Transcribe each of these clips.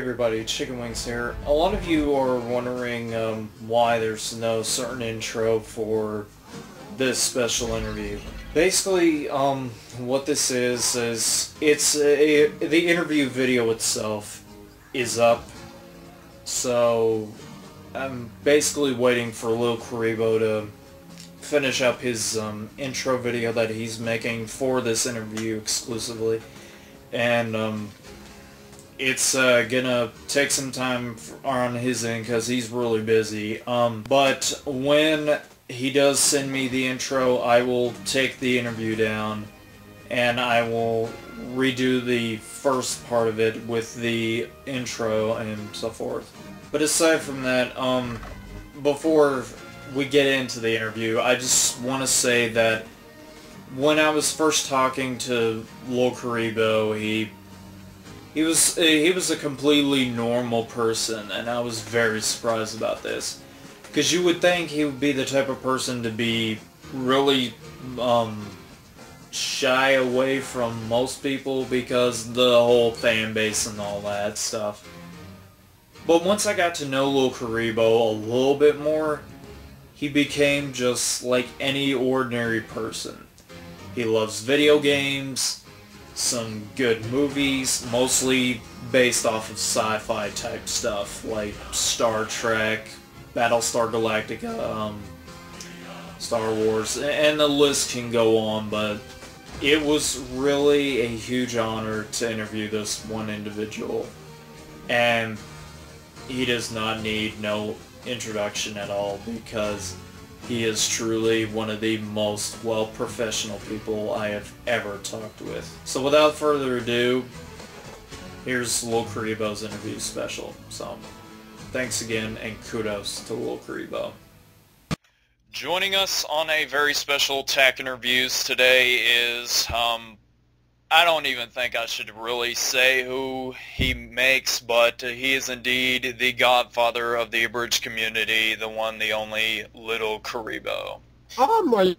everybody, Chicken Wings here. A lot of you are wondering why there's no certain intro for this special interview. Basically, what this is it's the interview video itself is up, so I'm basically waiting for Lil Kuriboh to finish up his intro video that he's making for this interview exclusively, and it's gonna take some time on his end because he's really busy. But when he does send me the intro, I will take the interview down and I will redo the first part of it with the intro and so forth. But aside from that, before we get into the interview, I just want to say that when I was first talking to Lil Kuriboh, he was a completely normal person, and I was very surprised about this. Because you would think he would be the type of person to be really shy away from most people because the whole fan base and all that stuff. But once I got to know Lil Kuriboh a little bit more, he became just like any ordinary person. He loves video games, some good movies, mostly based off of sci-fi type stuff like Star Trek, Battlestar Galactica, Star Wars, and the list can go on, but it was really a huge honor to interview this one individual, and he does not need no introduction at all because he is truly one of the most well-professional people I have ever talked with. So without further ado, here's Lil Kuriboh's interview special. So thanks again and kudos to Lil Kuriboh. Joining us on a very special TAC interviews today is, I don't even think I should really say who he makes, but he is indeed the godfather of the Abridged community, the one, the only, Little Kuriboh. Oh my...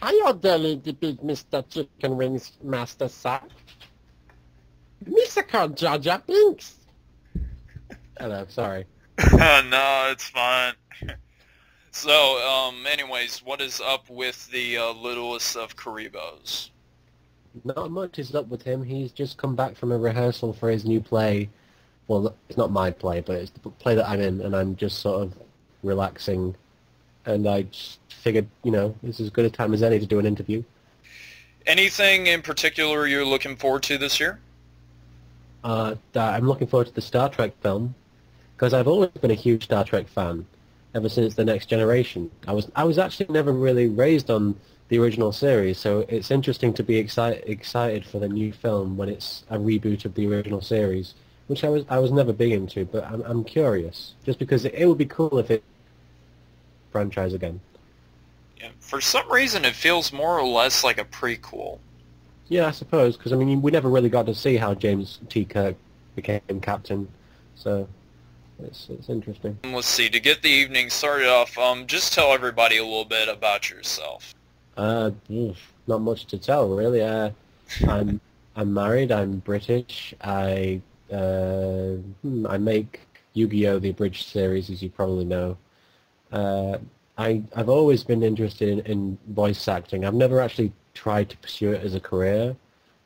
Are you telling the big Mr. Chicken Wings Master Sir? Mr. Jaja Binks! Hello, sorry. No, it's fine. So, anyways, what is up with the littlest of Kuribohs? Not much is up with him. He's just come back from a rehearsal for his new play. Well, it's not my play, but it's the play that I'm in, and I'm just sort of relaxing. And I just figured, you know, it's as good a time as any to do an interview. Anything in particular you're looking forward to this year? I'm looking forward to the Star Trek film, because I've always been a huge Star Trek fan. Ever since The Next Generation. I was actually never really raised on the original series, so it's interesting to be excited for the new film when it's a reboot of the original series, which I was never big into, but I'm curious, just because it would be cool if it franchise again. Yeah, for some reason it feels more or less like a prequel. Yeah, I suppose, because I mean we never really got to see how James T. Kirk became captain, so it's interesting. Let's see, to get the evening started off, just tell everybody a little bit about yourself. Not much to tell, really. I'm married. I'm British. I make Yu-Gi-Oh! The Abridged series, as you probably know. I've always been interested in voice acting. I've never actually tried to pursue it as a career,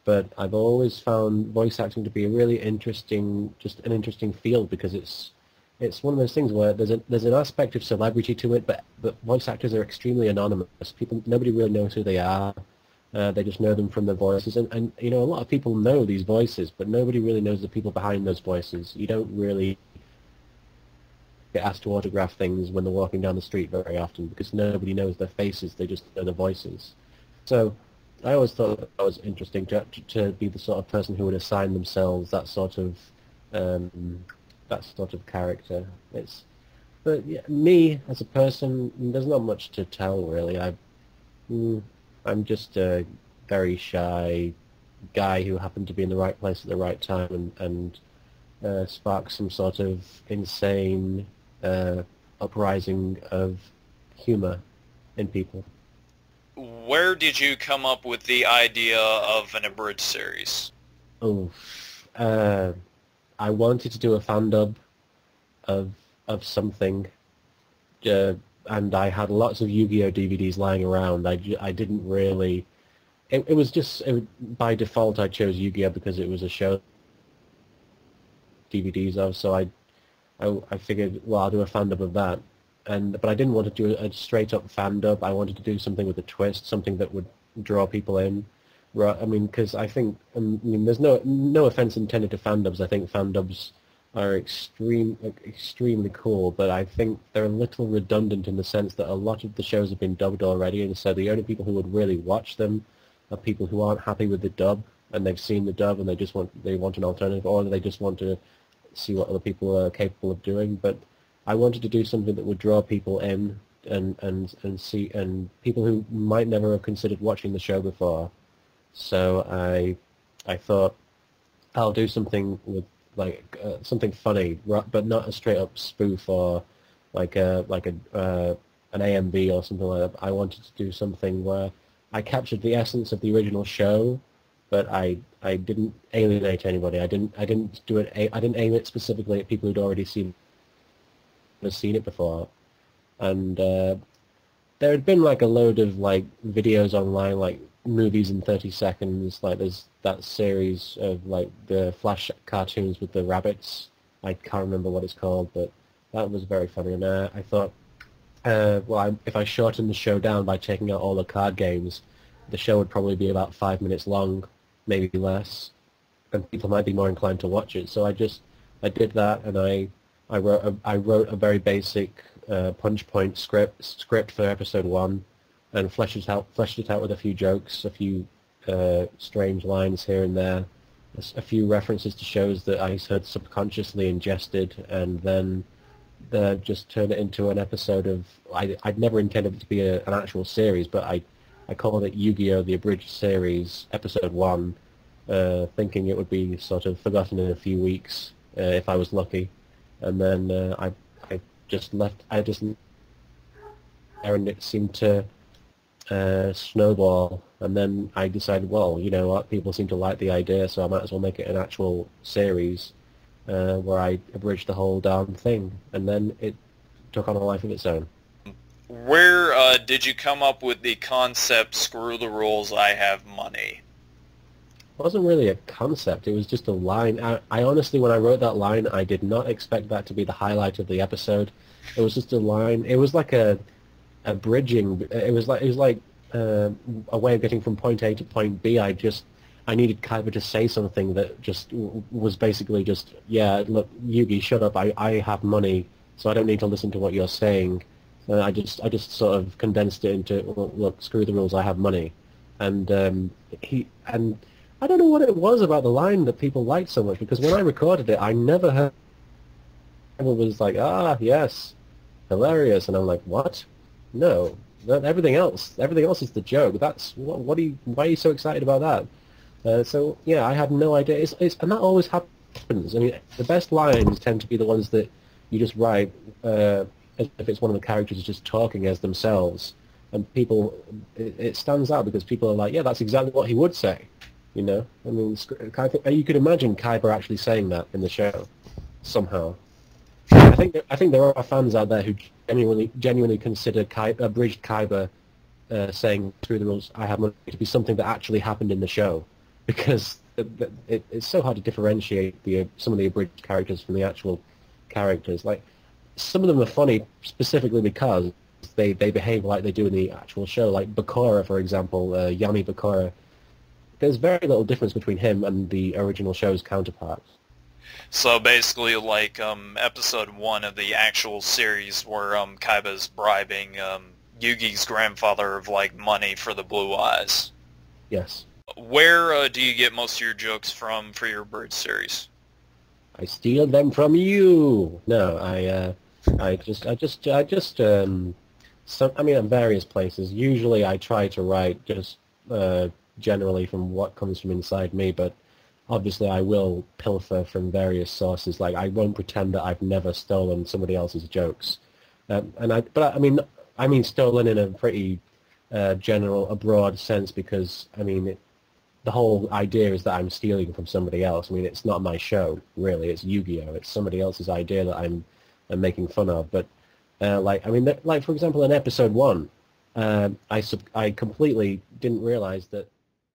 but I've always found voice acting to be a really interesting, just an interesting field because it's one of those things where there's an aspect of celebrity to it, but voice actors are extremely anonymous. Nobody really knows who they are. They just know them from their voices, and you know a lot of people know these voices, but nobody really knows the people behind those voices. You don't really get asked to autograph things when they're walking down the street very often because nobody knows their faces. They just know their voices. So I always thought that was interesting to be the sort of person who would assign themselves that sort of character. But yeah, me as a person, there's not much to tell really. I'm just a very shy guy who happened to be in the right place at the right time and spark some sort of insane uprising of humor in people. Where did you come up with the idea of an abridged series? Oh, I wanted to do a fan dub of something, uh, and I had lots of Yu-Gi-Oh DVDs lying around. I didn't really. It was just by default I chose Yu-Gi-Oh because it was a show DVDs of. So I figured, well, I'll do a fan dub of that. But I didn't want to do a straight up fan dub. I wanted to do something with a twist, something that would draw people in. I mean, because I think, I mean, there's no offense intended to fan dubs. I think fan dubs are extremely cool, but I think they're a little redundant in the sense that a lot of the shows have been dubbed already, and so the only people who would really watch them are people who aren't happy with the dub, and they've seen the dub and they want an alternative, or they just want to see what other people are capable of doing. But I wanted to do something that would draw people in and people who might never have considered watching the show before. So I thought I'll do something with something funny, but not a straight up spoof or an AMV or something like that. I wanted to do something where I captured the essence of the original show, but I didn't alienate anybody. I didn't aim it specifically at people who'd already seen it before. And there had been like a load of like videos online, like movies in 30 seconds. Like there's that series of like the Flash cartoons with the rabbits. I can't remember what it's called, but that was very funny. And I thought, if I shortened the show down by taking out all the card games, the show would probably be about 5 minutes long, maybe less, and people might be more inclined to watch it. So I did that, and I wrote a very basic punch point script for episode 1, and fleshed it out with a few jokes, a few strange lines here and there, a few references to shows that I had subconsciously ingested, and then just turned it into an episode of. I'd never intended it to be an actual series, but I called it Yu-Gi-Oh! The Abridged Series, episode 1, thinking it would be sort of forgotten in a few weeks if I was lucky, and then I just left. And it seemed to snowball, and then I decided, well, you know what, people seem to like the idea, so I might as well make it an actual series where I abridged the whole darn thing, and then it took on a life of its own. Where did you come up with the concept, screw the rules, I have money? It wasn't really a concept, it was just a line. I honestly, when I wrote that line, I did not expect that to be the highlight of the episode. It was just a line. It was like a bridging. It was like a way of getting from point A to point B. I needed Kaiba to say something that just was basically just, yeah, look, Yugi, shut up. I have money, so I don't need to listen to what you're saying. I just sort of condensed it into, look, screw the rules, I have money. And I don't know what it was about the line that people liked so much, because when I recorded it, I never heard it was like, yes, hilarious, and I'm like, what? No, everything else is the joke. That's why are you so excited about that? So yeah, I had no idea. And that always happens. I mean, the best lines tend to be the ones that you just write as if it's one of the characters just talking as themselves, and it stands out because people are like, yeah, that's exactly what he would say. You know, I mean, you could imagine Kaiba actually saying that in the show somehow. I think there are fans out there who genuinely consider Abridged Kaiba saying "through the rules, I have money" to be something that actually happened in the show, because it's so hard to differentiate some of the abridged characters from the actual characters. Like, some of them are funny specifically because they behave like they do in the actual show. Like Bakura, for example, Yami Bakura. There's very little difference between him and the original show's counterparts. So basically, like episode 1 of the actual series, where Kaiba's bribing Yugi's grandfather of like money for the blue eyes. Yes. Where do you get most of your jokes from for your Bird series? I steal them from you. No, I just at various places. Usually, I try to write just generally from what comes from inside me, but obviously I will pilfer from various sources. Like, I won't pretend that I've never stolen somebody else's jokes. I mean stolen in a pretty a broad sense, because I mean the whole idea is that I'm stealing from somebody else. I mean, it's not my show, really. It's Yu-Gi-Oh! It's somebody else's idea that I'm making fun of. But, like, I mean, like, for example, in episode 1, I completely didn't realize that